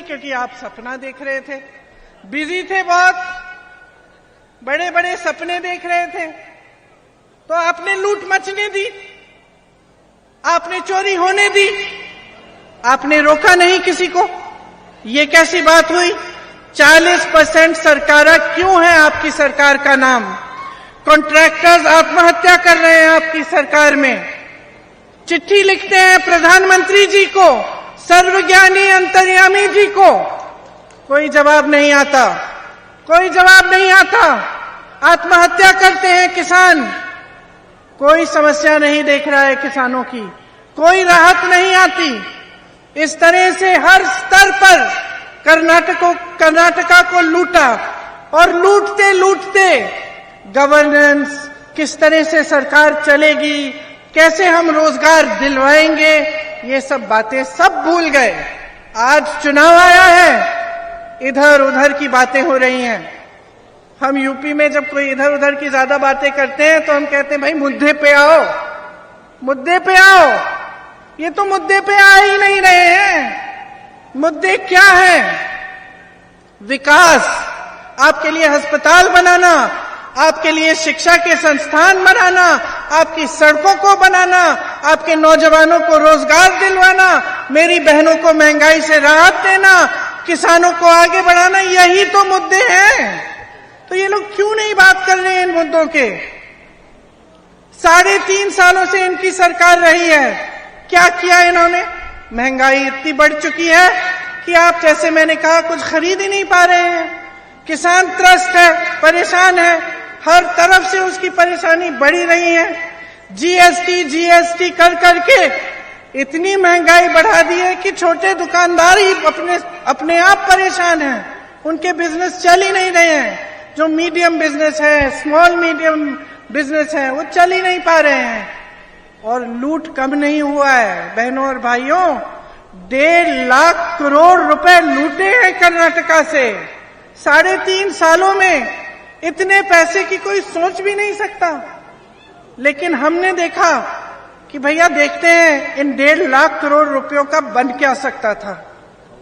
क्योंकि आप सपना देख रहे थे, बिजी थे, बहुत बड़े बड़े सपने देख रहे थे, तो आपने लूट मचने दी, आपने चोरी होने दी, आपने रोका नहीं किसी को। ये कैसी बात हुई? 40% सरकारा क्यों है आपकी सरकार का नाम? कॉन्ट्रैक्टर्स आत्महत्या कर रहे हैं आपकी सरकार में, चिट्ठी लिखते हैं प्रधानमंत्री जी को, सर्वज्ञानी अंतर्यामी जी को, कोई जवाब नहीं आता, कोई जवाब नहीं आता। आत्महत्या करते हैं किसान, कोई समस्या नहीं देख रहा है किसानों की, कोई राहत नहीं आती। इस तरह से हर स्तर पर कर्नाटका को लूटा, और लूटते लूटते गवर्नेंस, किस तरह से सरकार चलेगी, कैसे हम रोजगार दिलवाएंगे, ये सब बातें सब भूल गए। आज चुनाव आया है, इधर उधर की बातें हो रही हैं। हम यूपी में जब कोई इधर उधर की ज्यादा बातें करते हैं तो हम कहते हैं भाई मुद्दे पे आओ, मुद्दे पे आओ। ये तो मुद्दे पे आ ही नहीं रहे हैं। मुद्दे क्या है? विकास, आपके लिए अस्पताल बनाना, आपके लिए शिक्षा के संस्थान बनाना, आपकी सड़कों को बनाना, आपके नौजवानों को रोजगार दिलवाना, मेरी बहनों को महंगाई से राहत देना, किसानों को आगे बढ़ाना, यही तो मुद्दे हैं। तो ये लोग क्यों नहीं बात कर रहे हैं इन मुद्दों के? 3.5 सालों से इनकी सरकार रही है, क्या किया इन्होंने? महंगाई इतनी बढ़ चुकी है कि आप, जैसे मैंने कहा, कुछ खरीद ही नहीं पा रहे हैं। किसान त्रस्त है, परेशान है, हर तरफ से उसकी परेशानी बढ़ी रही है। जीएसटी कर करके इतनी महंगाई बढ़ा दी है कि छोटे दुकानदार ही अपने आप परेशान हैं, उनके बिजनेस चल ही नहीं रहे हैं। जो मीडियम बिजनेस है, स्मॉल मीडियम बिजनेस है, वो चल ही नहीं पा रहे हैं। और लूट कम नहीं हुआ है बहनों और भाइयों, 1.5 लाख करोड़ रुपए लूटे हैं कर्नाटका से। 3.5 सालों में इतने पैसे की कोई सोच भी नहीं सकता। लेकिन हमने देखा कि भैया देखते हैं इन 1.5 लाख करोड़ रुपयों का बन क्या सकता था।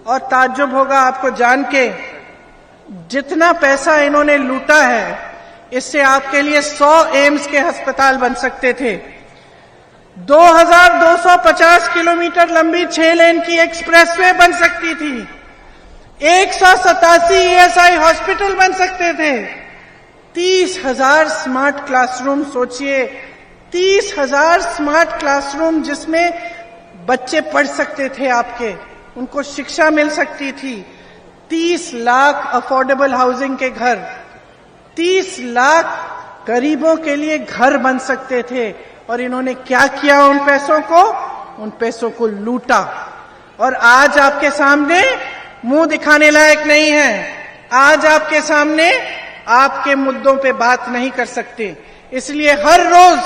और ताज्जुब होगा आपको जान के, जितना पैसा इन्होंने लूटा है, इससे आपके लिए 100 एम्स के अस्पताल बन सकते थे। 2250 किलोमीटर लंबी 6 लेन की एक्सप्रेसवे बन सकती थी। 187 ESI हॉस्पिटल बन सकते थे। 30,000 स्मार्ट क्लासरूम, सोचिए 30,000 स्मार्ट क्लासरूम जिसमें बच्चे पढ़ सकते थे आपके, उनको शिक्षा मिल सकती थी। 30 लाख अफोर्डेबल हाउसिंग के घर, 30 लाख गरीबों के लिए घर बन सकते थे। और इन्होंने क्या किया? उन पैसों को लूटा। और आज आपके सामने मुंह दिखाने लायक नहीं है। आज आपके सामने आपके मुद्दों पे बात नहीं कर सकते, इसलिए हर रोज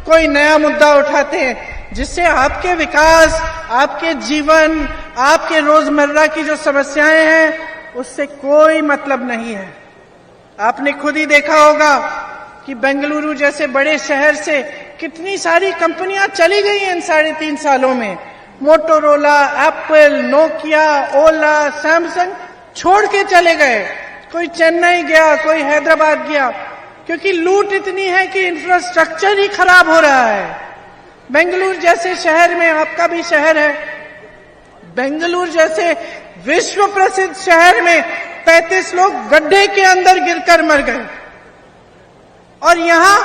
कोई नया मुद्दा उठाते हैं जिससे आपके विकास, आपके जीवन, आपके रोजमर्रा की जो समस्याएं हैं, उससे कोई मतलब नहीं है। आपने खुद ही देखा होगा कि बेंगलुरु जैसे बड़े शहर से कितनी सारी कंपनियां चली गई हैं इन 3.5 सालों में। मोटोरोला, एप्पल, नोकिया, ओला, सैमसंग छोड़ के चले गए। कोई चेन्नई गया, कोई हैदराबाद गया, क्योंकि लूट इतनी है कि इंफ्रास्ट्रक्चर ही खराब हो रहा है। बेंगलुरु जैसे शहर में, आपका भी शहर है, बेंगलुरु जैसे विश्व प्रसिद्ध शहर में 35 लोग गड्ढे के अंदर गिरकर मर गए। और यहां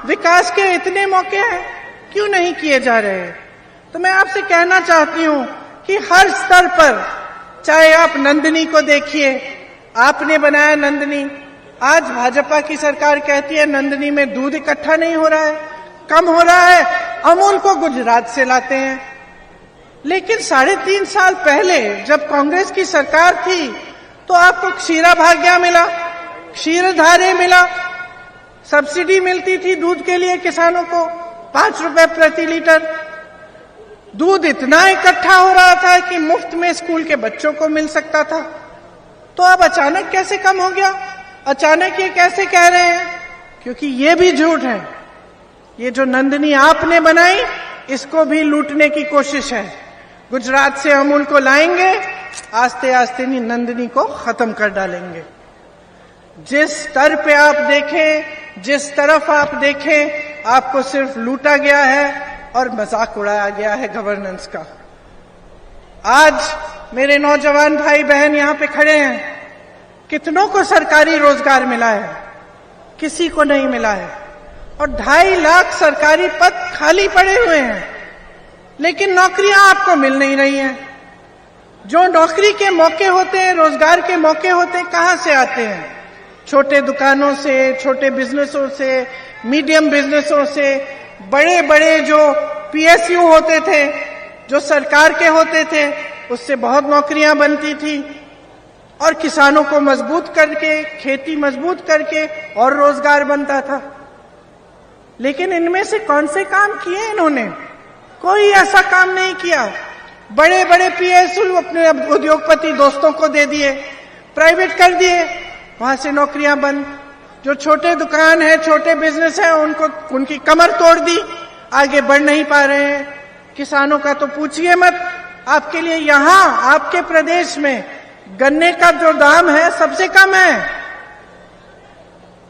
विकास के इतने मौके हैं, क्यों नहीं किए जा रहे? तो मैं आपसे कहना चाहती हूं कि हर स्तर पर, चाहे आप नंदिनी को देखिए, आपने बनाया नंदिनी, आज भाजपा की सरकार कहती है नंदिनी में दूध इकट्ठा नहीं हो रहा है, कम हो रहा है, अमूल को गुजरात से लाते हैं। लेकिन 3.5 साल पहले जब कांग्रेस की सरकार थी तो आपको क्षीरा भाग्य मिला, क्षीरधारे मिला, सब्सिडी मिलती थी दूध के लिए किसानों को 5 रुपए प्रति लीटर। दूध इतना इकट्ठा हो रहा था कि मुफ्त में स्कूल के बच्चों को मिल सकता था। तो अब अचानक कैसे कम हो गया? अचानक ये कैसे कह रहे हैं? क्योंकि ये भी झूठ है। ये जो नंदिनी आपने बनाई, इसको भी लूटने की कोशिश है। गुजरात से अमूल को लाएंगे आस्ते आस्ते नंदिनी को खत्म कर डालेंगे। जिस स्तर पे आप देखें, जिस तरफ आप देखें, आपको सिर्फ लूटा गया है और मजाक उड़ाया गया है गवर्नेंस का। आज मेरे नौजवान भाई बहन यहां पे खड़े हैं, कितनों को सरकारी रोजगार मिला है? किसी को नहीं मिला है। और 2.5 लाख सरकारी पद खाली पड़े हुए हैं, लेकिन नौकरियां आपको मिल नहीं रही हैं। जो नौकरी के मौके होते हैं, रोजगार के मौके होते हैं, कहां से आते हैं? छोटे दुकानों से, छोटे बिजनेसों से, मीडियम बिजनेसों से। बड़े बड़े जो PSU होते थे, जो सरकार के होते थे, उससे बहुत नौकरियां बनती थी और किसानों को मजबूत करके, खेती मजबूत करके और रोजगार बनता था। लेकिन इनमें से कौन से काम किए इन्होंने? कोई ऐसा काम नहीं किया। बड़े बड़े PSU अपने उद्योगपति दोस्तों को दे दिए, प्राइवेट कर दिए, वहां से नौकरियां बंद। जो छोटे दुकान है, छोटे बिजनेस है, उनकी कमर तोड़ दी, आगे बढ़ नहीं पा रहे हैं। किसानों का तो पूछिए मत। आपके लिए यहां आपके प्रदेश में गन्ने का जो दाम है सबसे कम है।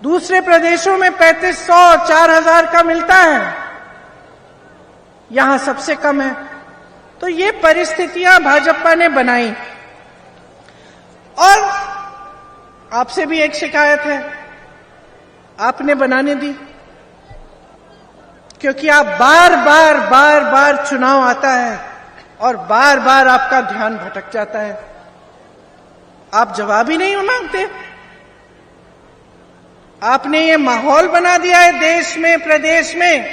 दूसरे प्रदेशों में 3500, 4000 का मिलता है, यहां सबसे कम है। तो ये परिस्थितियां भाजपा ने बनाई। और आपसे भी एक शिकायत है, आपने बनाने दी, क्योंकि आप बार बार चुनाव आता है और बार बार आपका ध्यान भटक जाता है। आप जवाब ही नहीं मांगते। आपने ये माहौल बना दिया है देश में, प्रदेश में,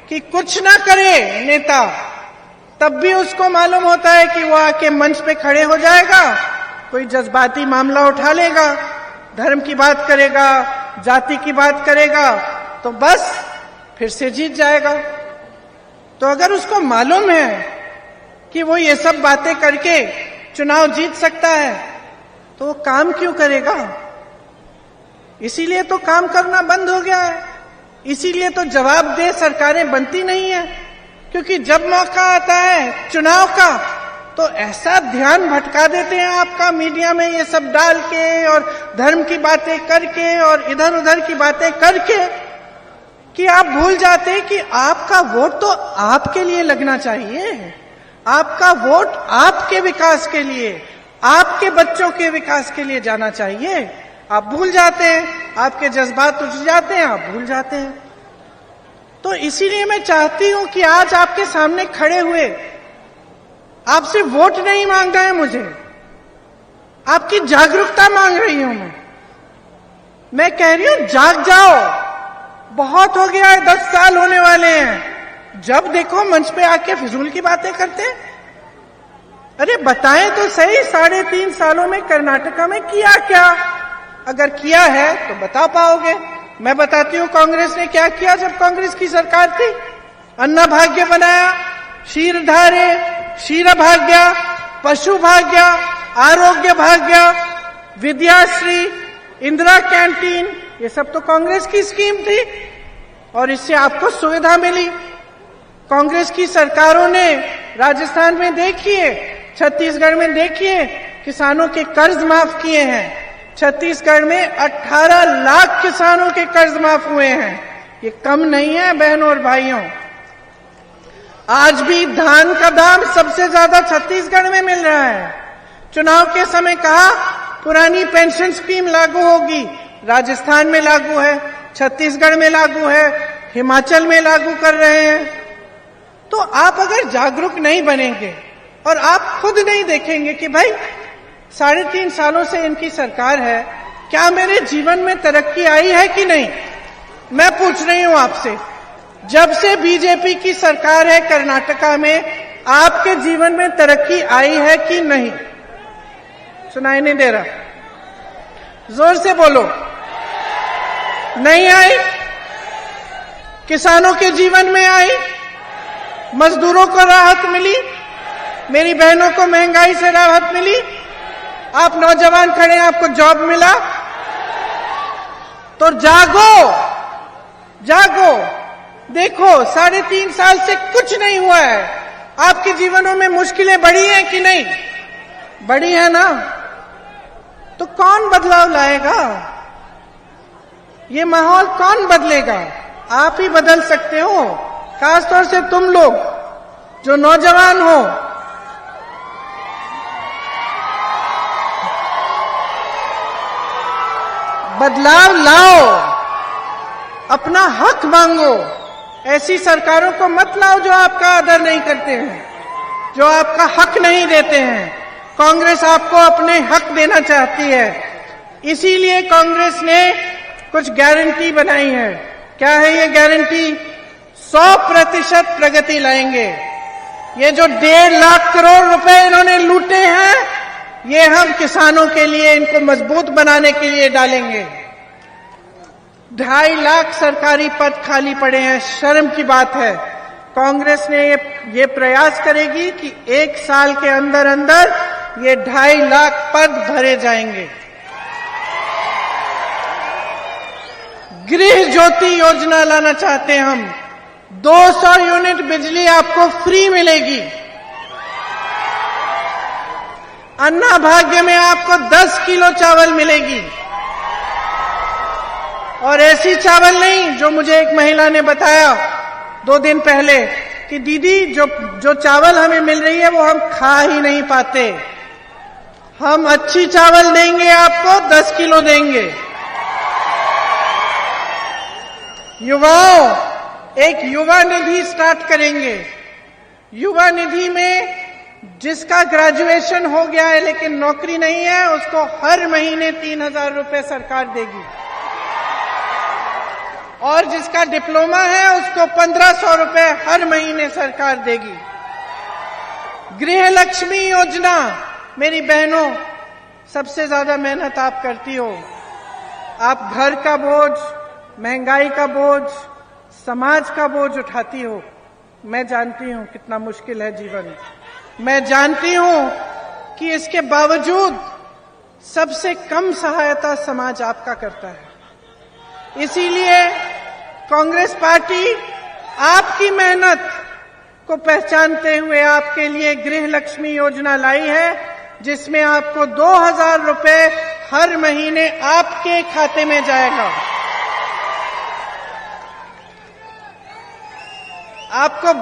कि कुछ ना करे नेता, तब भी उसको मालूम होता है कि वो आके मंच पे खड़े हो जाएगा, कोई जज्बाती मामला उठा लेगा, धर्म की बात करेगा, जाति की बात करेगा, तो बस फिर से जीत जाएगा। तो अगर उसको मालूम है कि वो ये सब बातें करके चुनाव जीत सकता है, तो वो काम क्यों करेगा? इसीलिए तो काम करना बंद हो गया है। इसीलिए तो जवाबदेह सरकारें बनती नहीं है, क्योंकि जब मौका आता है चुनाव का, तो ऐसा ध्यान भटका देते हैं आपका मीडिया में ये सब डाल के और धर्म की बातें करके और इधर उधर की बातें करके, कि आप भूल जाते हैं कि आपका वोट तो आपके लिए लगना चाहिए। आपका वोट आपके विकास के लिए, आपके बच्चों के विकास के लिए जाना चाहिए। आप भूल जाते हैं, आपके जज्बात उठ जाते हैं, आप भूल जाते हैं। तो इसीलिए मैं चाहती हूं कि आज आपके सामने खड़े हुए, आपसे वोट नहीं मांगना है मुझे, आपकी जागरूकता मांग रही हूं मैं कह रही हूं जाग जाओ। बहुत हो गया है, 10 साल होने वाले हैं, जब देखो मंच पे आके फिजूल की बातें करते हैं। अरे बताएं तो सही, 3.5 सालों में कर्नाटका में किया क्या? अगर किया है तो बता पाओगे। मैं बताती हूं कांग्रेस ने क्या किया जब कांग्रेस की सरकार थी। अन्ना भाग्य बनाया, क्षीरधारे, क्षीर भाग्य, पशु भाग्य, आरोग्य भाग्य, विद्याश्री, इंदिरा कैंटीन, ये सब तो कांग्रेस की स्कीम थी और इससे आपको सुविधा मिली। कांग्रेस की सरकारों ने राजस्थान में देखिए, छत्तीसगढ़ में देखिए, किसानों के कर्ज माफ किए हैं। छत्तीसगढ़ में 18 लाख किसानों के कर्ज माफ हुए हैं। ये कम नहीं है बहनों और भाइयों। आज भी धान का दाम सबसे ज्यादा छत्तीसगढ़ में मिल रहा है। चुनाव के समय कहा पुरानी पेंशन स्कीम लागू होगी, राजस्थान में लागू है, छत्तीसगढ़ में लागू है, हिमाचल में लागू कर रहे हैं। तो आप अगर जागरूक नहीं बनेंगे और आप खुद नहीं देखेंगे कि भाई 3.5 सालों से इनकी सरकार है, क्या मेरे जीवन में तरक्की आई है कि नहीं? मैं पूछ रही हूं आपसे, जब से बीजेपी की सरकार है कर्नाटका में, आपके जीवन में तरक्की आई है कि नहीं? सुनाई नहीं दे रहा, जोर से बोलो। नहीं आई? किसानों के जीवन में आई? मजदूरों को राहत मिली? मेरी बहनों को महंगाई से राहत मिली? आप नौजवान खड़े हैं, आपको जॉब मिला? तो जागो, जागो। देखो 3.5 साल से कुछ नहीं हुआ है। आपके जीवनों में मुश्किलें बढ़ी हैं कि नहीं? बड़ी है ना, तो कौन बदलाव लाएगा? ये माहौल कौन बदलेगा? आप ही बदल सकते हो, खासतौर से तुम लोग जो नौजवान हो। बदलाव लाओ, अपना हक मांगो। ऐसी सरकारों को मत लाओ जो आपका आदर नहीं करते हैं, जो आपका हक नहीं देते हैं। कांग्रेस आपको अपने हक देना चाहती है, इसीलिए कांग्रेस ने कुछ गारंटी बनाई है। क्या है ये गारंटी? 100% प्रगति लाएंगे। ये जो 1.5 लाख करोड़ रुपए इन्होंने लूटे हैं, ये हम किसानों के लिए, इनको मजबूत बनाने के लिए डालेंगे। 2.5 लाख सरकारी पद खाली पड़े हैं, शर्म की बात है। कांग्रेस ने ये प्रयास करेगी कि 1 साल के अंदर अंदर ये 2.5 लाख पद भरे जाएंगे। गृह ज्योति योजना लाना चाहते हैं हम। 200 यूनिट बिजली आपको फ्री मिलेगी। अन्ना भाग्य में आपको 10 किलो चावल मिलेगी। और ऐसी चावल नहीं जो मुझे एक महिला ने बताया 2 दिन पहले कि दीदी जो चावल हमें मिल रही है वो हम खा ही नहीं पाते। हम अच्छी चावल देंगे, आपको 10 किलो देंगे। युवाओं, एक युवा निधि स्टार्ट करेंगे। युवा निधि में जिसका ग्रेजुएशन हो गया है लेकिन नौकरी नहीं है, उसको हर महीने 3,000 रुपए सरकार देगी। और जिसका डिप्लोमा है उसको 1,500 रुपए हर महीने सरकार देगी। गृह लक्ष्मी योजना, मेरी बहनों, सबसे ज्यादा मेहनत आप करती हो। आप घर का बोझ, महंगाई का बोझ, समाज का बोझ उठाती हो। मैं जानती हूं कितना मुश्किल है जीवन। मैं जानती हूं कि इसके बावजूद सबसे कम सहायता समाज आपका करता है। इसीलिए कांग्रेस पार्टी आपकी मेहनत को पहचानते हुए आपके लिए गृह लक्ष्मी योजना लाई है, जिसमें आपको 2,000 रुपए हर महीने आपके खाते में जाएगा। आपको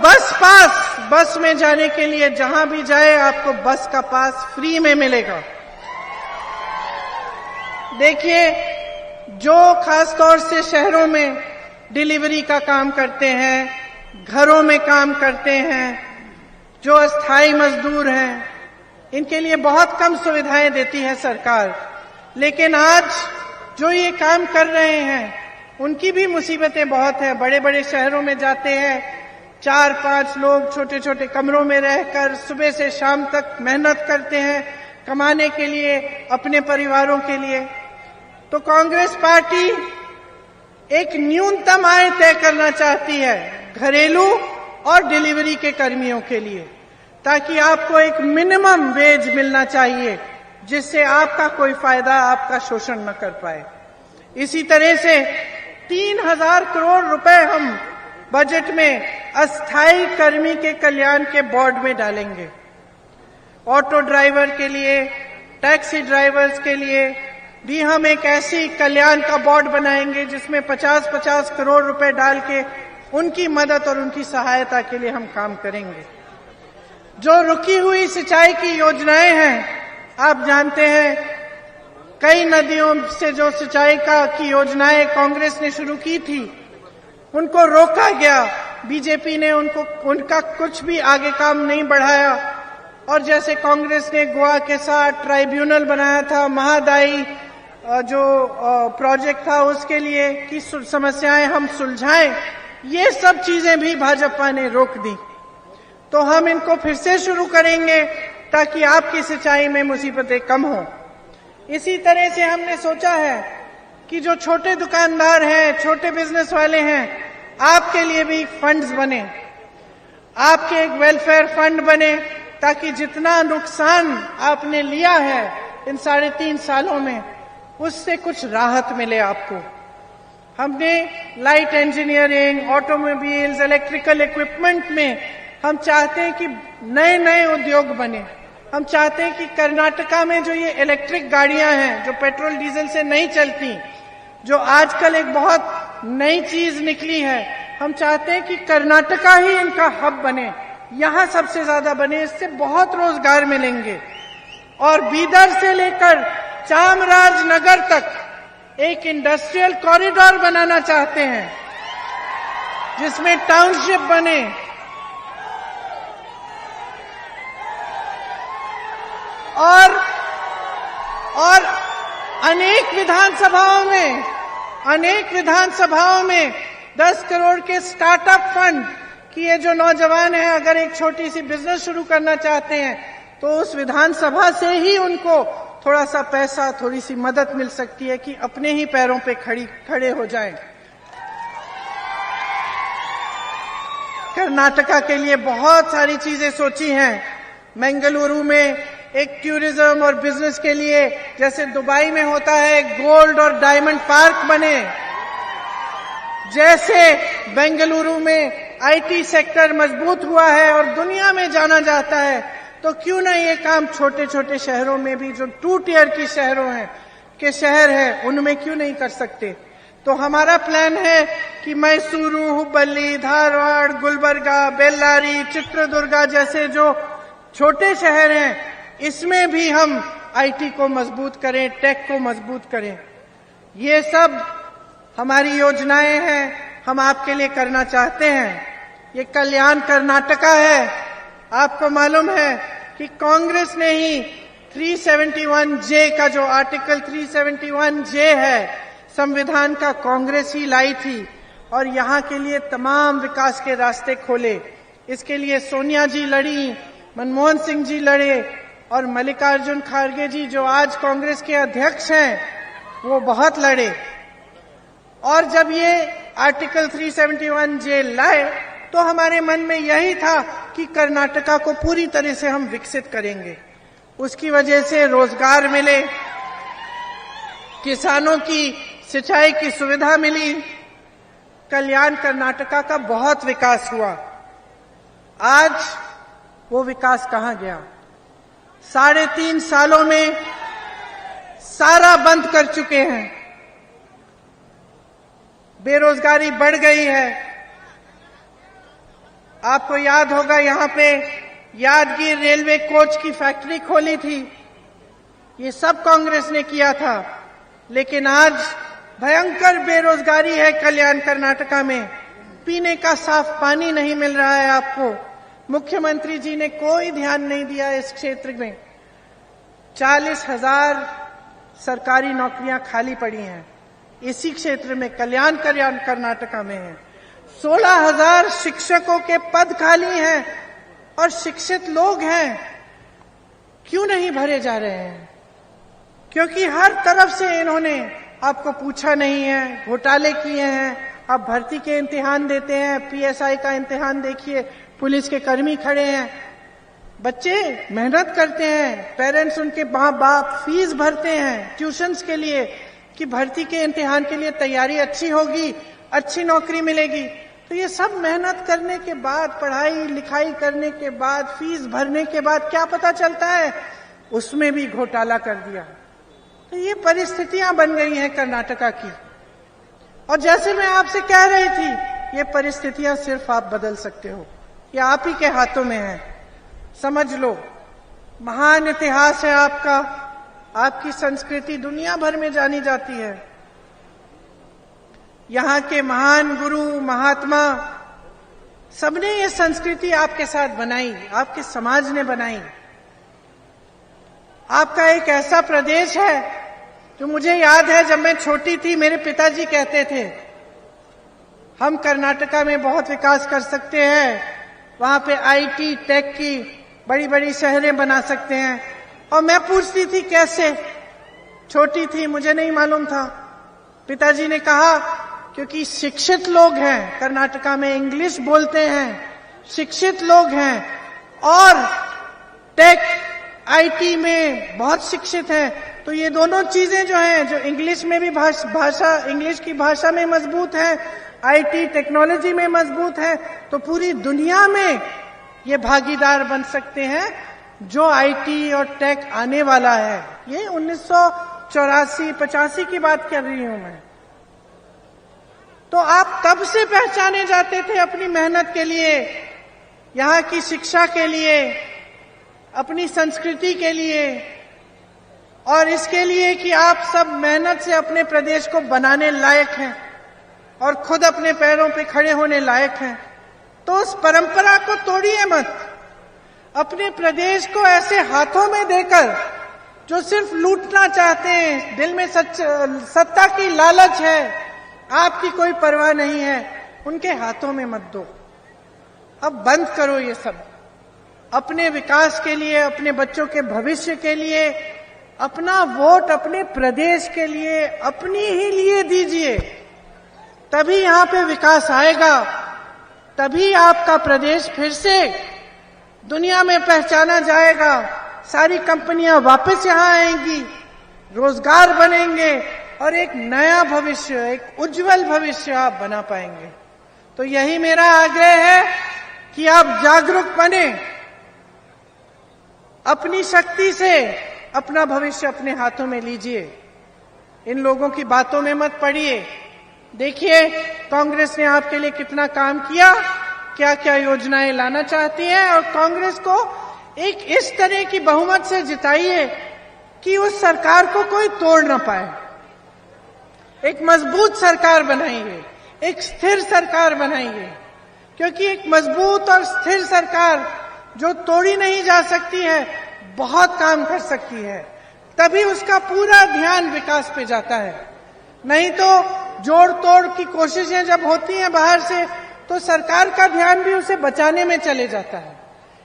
बस में जाने के लिए जहां भी जाए आपको बस का पास फ्री में मिलेगा। देखिए, जो खासतौर से शहरों में डिलीवरी का काम करते हैं, घरों में काम करते हैं, जो अस्थायी मजदूर हैं, इनके लिए बहुत कम सुविधाएं देती है सरकार। लेकिन आज जो ये काम कर रहे हैं उनकी भी मुसीबतें बहुत हैं। बड़े बड़े शहरों में जाते हैं, 4-5 लोग छोटे छोटे कमरों में रहकर सुबह से शाम तक मेहनत करते हैं कमाने के लिए, अपने परिवारों के लिए। तो कांग्रेस पार्टी एक न्यूनतम आय तय करना चाहती है घरेलू और डिलीवरी के कर्मियों के लिए, ताकि आपको एक मिनिमम वेज मिलना चाहिए, जिससे आपका कोई फायदा, आपका शोषण न कर पाए। इसी तरह से 3,000 करोड़ रुपए हम बजट में अस्थायी कर्मी के कल्याण के बोर्ड में डालेंगे। ऑटो ड्राइवर के लिए, टैक्सी ड्राइवर्स के लिए भी हम एक ऐसी कल्याण का बोर्ड बनाएंगे जिसमें 50-50 करोड़ रुपए डाल के उनकी मदद और उनकी सहायता के लिए हम काम करेंगे। जो रुकी हुई सिंचाई की योजनाएं हैं, आप जानते हैं कई नदियों से जो सिंचाई की योजनाएं कांग्रेस ने शुरू की थी, उनको रोका गया। बीजेपी ने उनका कुछ भी आगे काम नहीं बढ़ाया। और जैसे कांग्रेस ने गोवा के साथ ट्राइब्यूनल बनाया था, महादाई जो प्रोजेक्ट था उसके लिए कि समस्याएं हम सुलझाएं, ये सब चीजें भी भाजपा ने रोक दी। तो हम इनको फिर से शुरू करेंगे ताकि आपकी सिंचाई में मुसीबतें कम हो। इसी तरह से हमने सोचा है कि जो छोटे दुकानदार हैं, छोटे बिजनेस वाले हैं, आपके लिए भी फंड्स बने, आपके एक वेलफेयर फंड बने, ताकि जितना नुकसान आपने लिया है इन 3.5 सालों में, उससे कुछ राहत मिले आपको। हमने light engineering, automobiles, electrical equipment में हम चाहते हैं कि नए नए उद्योग बने। हम चाहते हैं कि कर्नाटका में जो ये इलेक्ट्रिक गाड़ियां हैं, जो पेट्रोल डीजल से नहीं चलती, जो आजकल एक बहुत नई चीज निकली है, हम चाहते हैं कि कर्नाटका ही इनका हब बने, यहां सबसे ज्यादा बने, इससे बहुत रोजगार मिलेंगे। और बीदर से लेकर चामराजनगर तक एक इंडस्ट्रियल कॉरिडोर बनाना चाहते हैं, जिसमें टाउनशिप बने। और अनेक विधानसभाओं में 10 करोड़ के स्टार्टअप फंड कि ये जो नौजवान हैं अगर एक छोटी सी बिजनेस शुरू करना चाहते हैं तो उस विधानसभा से ही उनको थोड़ा सा पैसा, थोड़ी सी मदद मिल सकती है कि अपने ही पैरों पे खड़े हो जाएं। कर्नाटका के लिए बहुत सारी चीजें सोची हैं। बेंगलुरु में एक टूरिज्म और बिजनेस के लिए, जैसे दुबई में होता है, गोल्ड और डायमंड पार्क बने, जैसे बेंगलुरु में आईटी सेक्टर मजबूत हुआ है और दुनिया में जाना जाता है, तो क्यों ना ये काम छोटे छोटे शहरों में भी, जो 2 टियर की शहर हैं, उनमें क्यों नहीं कर सकते। तो हमारा प्लान है कि मैसूरू, हुबली, धारवाड़, गुलबर्गा, बेल्लारी, चित्रदुर्गा जैसे जो छोटे शहर हैं, इसमें भी हम आईटी को मजबूत करें, टेक को मजबूत करें। ये सब हमारी योजनाएं हैं, हम आपके लिए करना चाहते हैं। ये कल्याण कर्नाटका है। आपको मालूम है कि कांग्रेस ने ही 371J का, जो आर्टिकल 371J है संविधान का, कांग्रेस ही लाई थी और यहाँ के लिए तमाम विकास के रास्ते खोले। इसके लिए सोनिया जी लड़ी, मनमोहन सिंह जी लड़े और मल्लिकार्जुन खड़गे जी, जो आज कांग्रेस के अध्यक्ष हैं, वो बहुत लड़े। और जब ये आर्टिकल 371J लाए तो हमारे मन में यही था कि कर्नाटका को पूरी तरह से हम विकसित करेंगे, उसकी वजह से रोजगार मिले, किसानों की सिंचाई की सुविधा मिली, कल्याण कर्नाटका का बहुत विकास हुआ। आज वो विकास कहां गया? 3.5 सालों में सारा बंद कर चुके हैं। बेरोजगारी बढ़ गई है। आपको याद होगा यहां पे यादगीर रेलवे कोच की फैक्ट्री खोली थी, ये सब कांग्रेस ने किया था। लेकिन आज भयंकर बेरोजगारी है कल्याण कर्नाटका में, पीने का साफ पानी नहीं मिल रहा है आपको। मुख्यमंत्री जी ने कोई ध्यान नहीं दिया इस क्षेत्र में। 40,000 सरकारी नौकरियां खाली पड़ी हैं इसी क्षेत्र में, कल्याण कर्नाटका में है। 16,000 शिक्षकों के पद खाली हैं और शिक्षित लोग हैं, क्यों नहीं भरे जा रहे हैं? क्योंकि हर तरफ से इन्होंने आपको पूछा नहीं है, घोटाले किए हैं। आप भर्ती के इम्तिहान देते हैं, पीएसआई का इम्तिहान देखिए, पुलिस के कर्मी खड़े हैं, बच्चे मेहनत करते हैं, पेरेंट्स उनके माँ बाप फीस भरते हैं ट्यूशंस के लिए कि भर्ती के इम्तिहान के लिए तैयारी अच्छी होगी, अच्छी नौकरी मिलेगी। तो ये सब मेहनत करने के बाद, पढ़ाई लिखाई करने के बाद, फीस भरने के बाद क्या पता चलता है? उसमें भी घोटाला कर दिया। तो ये परिस्थितियां बन गई हैं कर्नाटका की। और जैसे मैं आपसे कह रही थी, ये परिस्थितियां सिर्फ आप बदल सकते हो, ये आप ही के हाथों में है। समझ लो, महान इतिहास है आपका, आपकी संस्कृति दुनिया भर में जानी जाती है। यहाँ के महान गुरु महात्मा सबने ये संस्कृति आपके साथ बनाई, आपके समाज ने बनाई। आपका एक ऐसा प्रदेश है जो मुझे याद है, जब मैं छोटी थी मेरे पिताजी कहते थे हम कर्नाटका में बहुत विकास कर सकते हैं, वहां पे आईटी टेक की बड़ी बड़ी शहरें बना सकते हैं। और मैं पूछती थी कैसे, छोटी थी मुझे नहीं मालूम था। पिताजी ने कहा क्योंकि शिक्षित लोग हैं कर्नाटका में, इंग्लिश बोलते हैं, शिक्षित लोग हैं और टेक आईटी में बहुत शिक्षित हैं। तो ये दोनों चीजें जो हैं, जो इंग्लिश में भी भाषा इंग्लिश की भाषा में मजबूत है, आईटी टेक्नोलॉजी में मजबूत है, तो पूरी दुनिया में ये भागीदार बन सकते हैं जो आईटी और टेक आने वाला है, ये 1984-85 की बात कर रही हूं मैं, तो आप तब से पहचाने जाते थे अपनी मेहनत के लिए, यहाँ की शिक्षा के लिए, अपनी संस्कृति के लिए, और इसके लिए कि आप सब मेहनत से अपने प्रदेश को बनाने लायक हैं और खुद अपने पैरों पे खड़े होने लायक हैं। तो उस परंपरा को तोड़िए मत। अपने प्रदेश को ऐसे हाथों में देकर जो सिर्फ लूटना चाहते हैं, दिल में सत्ता की लालच है, आपकी कोई परवाह नहीं है, उनके हाथों में मत दो। अब बंद करो ये सब। अपने विकास के लिए, अपने बच्चों के भविष्य के लिए, अपना वोट अपने प्रदेश के लिए, अपनी ही लिए दीजिए। तभी यहां पे विकास आएगा, तभी आपका प्रदेश फिर से दुनिया में पहचाना जाएगा। सारी कंपनियां वापस यहां आएंगी, रोजगार बनेंगे और एक नया भविष्य, एक उज्जवल भविष्य आप बना पाएंगे। तो यही मेरा आग्रह है कि आप जागरूक बने, अपनी शक्ति से अपना भविष्य अपने हाथों में लीजिए। इन लोगों की बातों में मत पड़िए। देखिए कांग्रेस ने आपके लिए कितना काम किया, क्या क्या योजनाएं लाना चाहती है, और कांग्रेस को एक इस तरह की बहुमत से जिताइए कि उस सरकार को कोई तोड़ ना पाए। एक मजबूत सरकार बनाइए, एक स्थिर सरकार बनाइए, क्योंकि एक मजबूत और स्थिर सरकार जो तोड़ी नहीं जा सकती है, बहुत काम कर सकती है। तभी उसका पूरा ध्यान विकास पे जाता है। नहीं तो जोड़ तोड़ की कोशिशें जब होती हैं बाहर से, तो सरकार का ध्यान भी उसे बचाने में चले जाता है।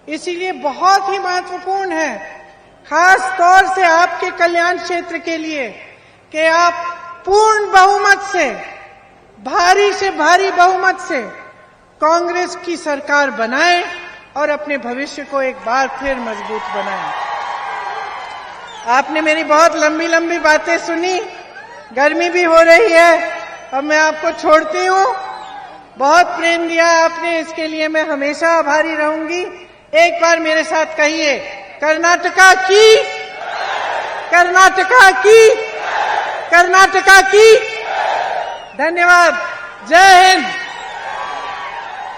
इसीलिए बहुत ही महत्वपूर्ण है, खास तौर से आपके कल्याण क्षेत्र के लिए, कि आप पूर्ण बहुमत से, भारी से भारी बहुमत से कांग्रेस की सरकार बनाएं और अपने भविष्य को एक बार फिर मजबूत बनाएं। आपने मेरी बहुत लंबी लंबी बातें सुनी, गर्मी भी हो रही है, अब मैं आपको छोड़ती हूँ। बहुत प्रेम दिया आपने, इसके लिए मैं हमेशा आभारी रहूंगी। एक बार मेरे साथ कहिए, कर्नाटका की, कर्नाटका की, कर्नाटका की। धन्यवाद। जय हिंद।